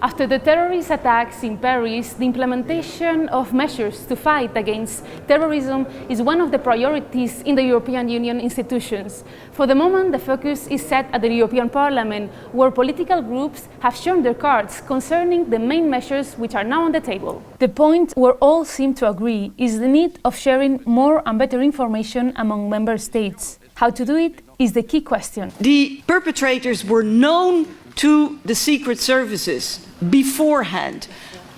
After the terrorist attacks in Paris, the implementation of measures to fight against terrorism is one of the priorities in the European Union institutions. For the moment, the focus is set at the European Parliament, where political groups have shown their cards concerning the main measures which are now on the table. The point where all seem to agree is the need of sharing more and better information among member states. How to do it is the key question. The perpetrators were known to the secret services beforehand.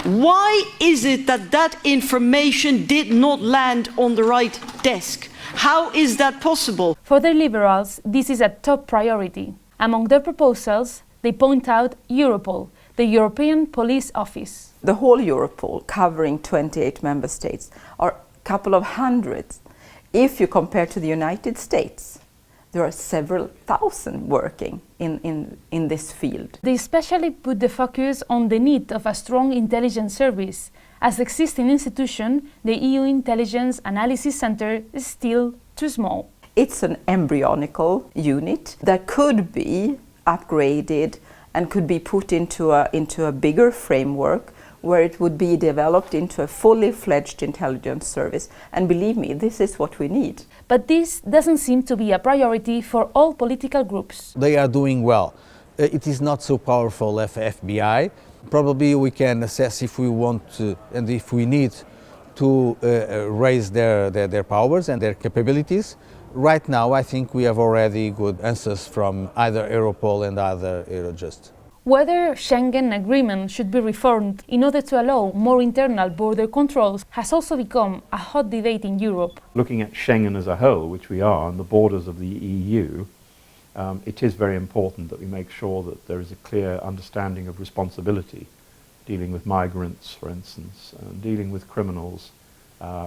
Why is it that that information did not land on the right desk? How is that possible? For the Liberals, this is a top priority. Among their proposals, they point out Europol, the European Police Office. The whole Europol, covering 28 member states, are a couple of hundreds. If you compare to the United States, there are several thousand working in this field. They especially put the focus on the need of a strong intelligence service. As the existing institution, the EU Intelligence Analysis Center is still too small. It's an embryonical unit that could be upgraded and could be put into a bigger framework where it would be developed into a fully fledged intelligence service. And believe me, this is what we need. But this doesn't seem to be a priority for all political groups. They are doing well. It is not so powerful as FBI. Probably we can assess if we want to and if we need to raise their powers and their capabilities. Right now, I think we have already good answers from either Europol and either Eurojust. Whether Schengen agreement should be reformed in order to allow more internal border controls has also become a hot debate in Europe. Looking at Schengen as a whole, which we are, and the borders of the EU, it is very important that we make sure that there is a clear understanding of responsibility, dealing with migrants, for instance, dealing with criminals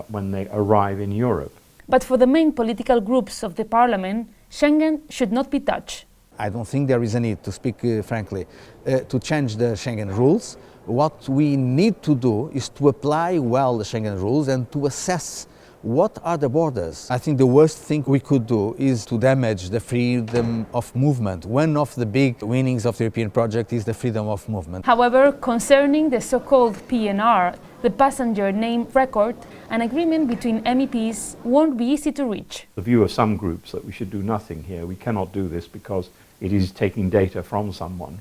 when they arrive in Europe. But for the main political groups of the Parliament, Schengen should not be touched. I don't think there is a need, to speak frankly, to change the Schengen rules. What we need to do is to apply well the Schengen rules and to assess what are the borders. I think the worst thing we could do is to damage the freedom of movement. One of the big winnings of the European project is the freedom of movement. However, concerning the so-called PNR, the passenger name record, an agreement between MEPs won't be easy to reach. The view of some groups that we should do nothing here, we cannot do this because it is taking data from someone,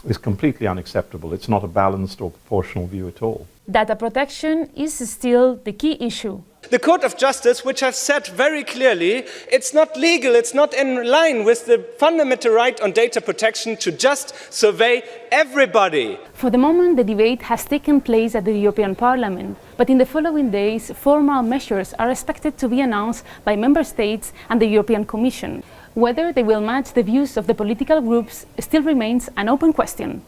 is completely unacceptable. It's not a balanced or proportional view at all. Data protection is still the key issue. The Court of Justice, which has said very clearly, it's not legal, it's not in line with the fundamental right on data protection to just survey everybody. For the moment, the debate has taken place at the European Parliament, but in the following days, formal measures are expected to be announced by Member States and the European Commission. Whether they will match the views of the political groups still remains an open question.